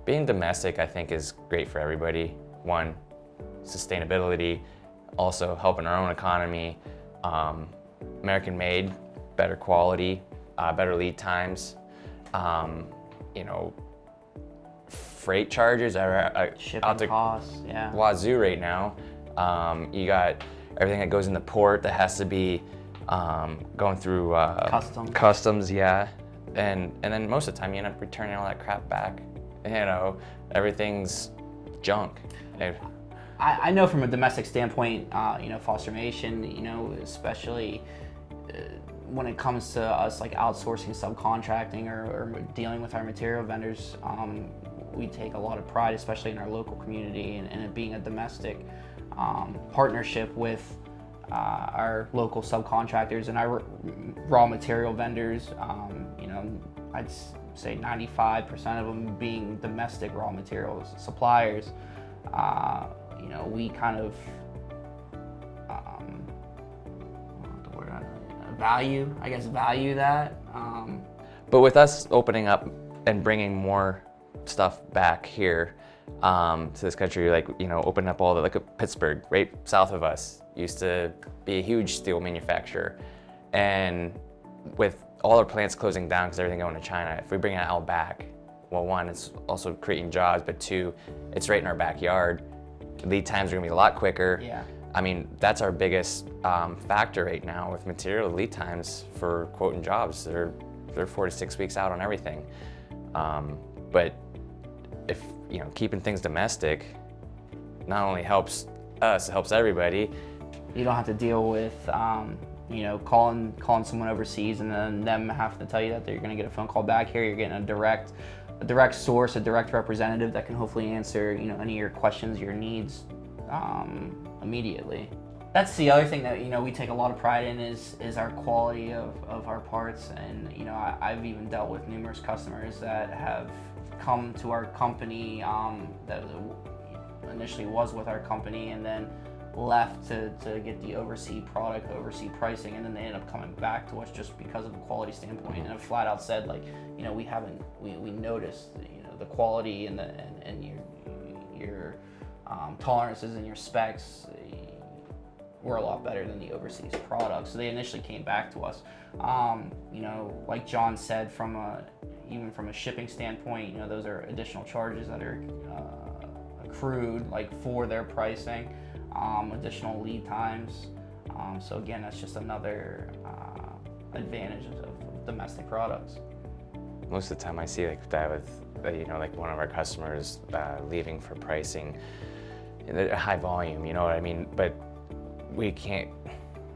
Being domestic, I think, is great for everybody. One, sustainability, also helping our own economy, American made, better quality, better lead times, you know, freight charges are shipping costs, yeah. wazoo right now. You got everything that goes in the port that has to be going through customs, yeah. And then most of the time you end up returning all that crap back. You know, everything's junk. I know from a domestic standpoint, you know, Fostermation, you know, especially when it comes to us like outsourcing subcontracting or dealing with our material vendors, we take a lot of pride, especially in our local community, and it being a domestic partnership with our local subcontractors and our raw material vendors. You know, I'd say 95% of them being domestic raw materials suppliers. You know, we kind of value that. But with us opening up and bringing more stuff back here to this country, like, you know, opening up all the, like Pittsburgh, right south of us, used to be a huge steel manufacturer. And with all our plants closing down because everything going to China, if we bring it out back, well, one, it's also creating jobs, but two, it's right in our backyard. Lead times are gonna be a lot quicker. Yeah. I mean, that's our biggest factor right now with material lead times for quoting jobs. They're 4 to 6 weeks out on everything. But if, you know, keeping things domestic not only helps us, it helps everybody. You don't have to deal with, you know, calling someone overseas and then them have to tell you that they're gonna get a phone call back. Here you're getting a direct source, a direct representative that can hopefully answer, you know, any of your questions, your needs immediately. That's the other thing that, you know, we take a lot of pride in is our quality of our parts. And, you know, I've even dealt with numerous customers that have come to our company that initially was with our company and then left to get the overseas product, overseas pricing, and then they end up coming back to us just because of the quality standpoint, and have flat out said, like, you know, we noticed, you know, the quality and your tolerances and your specs were a lot better than the overseas products. So they initially came back to us. You know, like John said, even from a shipping standpoint, you know, those are additional charges that are accrued, like, for their pricing. Additional lead times. So again, that's just another advantage of domestic products. Most of the time I see like that with, you know, like one of our customers leaving for pricing, high volume, you know what I mean? But we can't,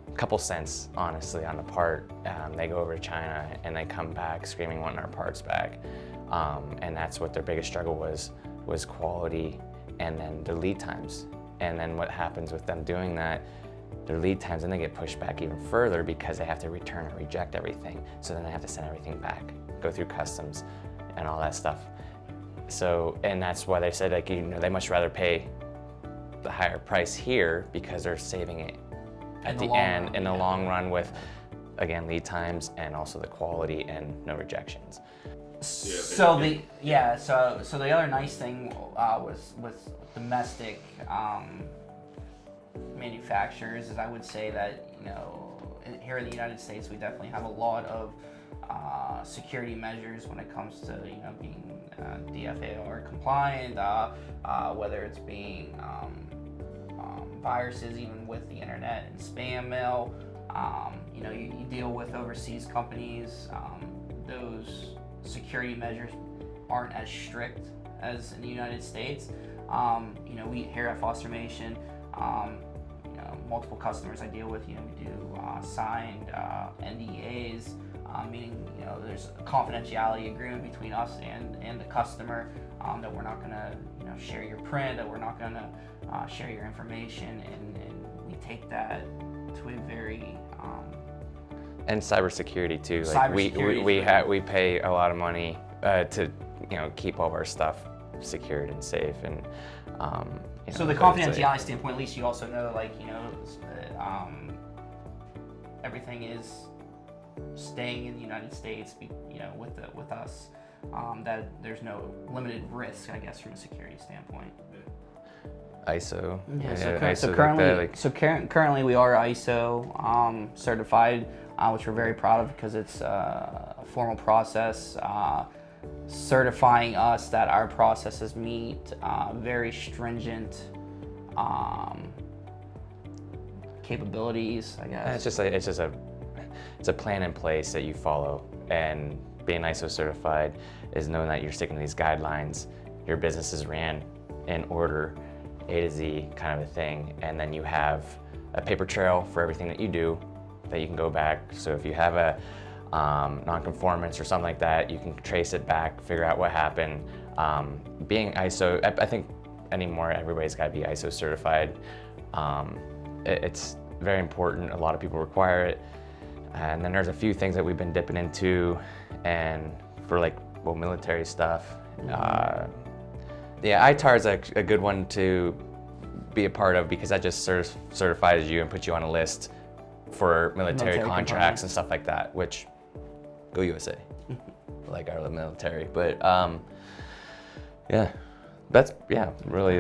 a couple cents, honestly, on the part. They go over to China and they come back screaming, wanting our parts back. And that's what their biggest struggle was quality and then the lead times. And then what happens with them doing that, their lead times, and they get pushed back even further because they have to return and reject everything. So then they have to send everything back, go through customs and all that stuff. So, and that's why they said, like, you know, they much rather pay the higher price here because they're saving it at the end, in the long run, with, again, lead times and also the quality and no rejections. So the other nice thing was with domestic manufacturers is, I would say that, you know, here in the United States we definitely have a lot of security measures when it comes to, you know, being DFAR compliant, whether it's being viruses, even with the internet and spam mail. You know, you deal with overseas companies, those security measures aren't as strict as in the United States. You know, we here at Fostermation, you know, multiple customers I deal with, you know, we do signed NDAs, meaning, you know, there's a confidentiality agreement between us and the customer, that we're not gonna, you know, share your print, that we're not gonna share your information, and we take that to a very and cybersecurity too. Like we pay a lot of money to, you know, keep all of our stuff secured and safe, and you know, so the confidentiality standpoint, at least you also know, like, you know, everything is staying in the United States, you know, with us. that there's no limited risk, I guess, from a security standpoint. ISO. Yeah, currently we are ISO certified, which we're very proud of because it's a formal process certifying us that our processes meet very stringent capabilities, I guess. It's a plan in place that you follow, and being ISO certified is knowing that you're sticking to these guidelines. Your business is ran in order, A to Z kind of a thing, and then you have a paper trail for everything that you do that you can go back. So if you have a non-conformance or something like that, you can trace it back, figure out what happened. Being ISO, I think anymore everybody's got to be ISO certified. It's very important. A lot of people require it. And then there's a few things that we've been dipping into, and for like military stuff. Yeah, ITAR is a good one to be a part of because that just certifies you and puts you on a list for military contracts and stuff like that, which go USA, like our military. But yeah, that's really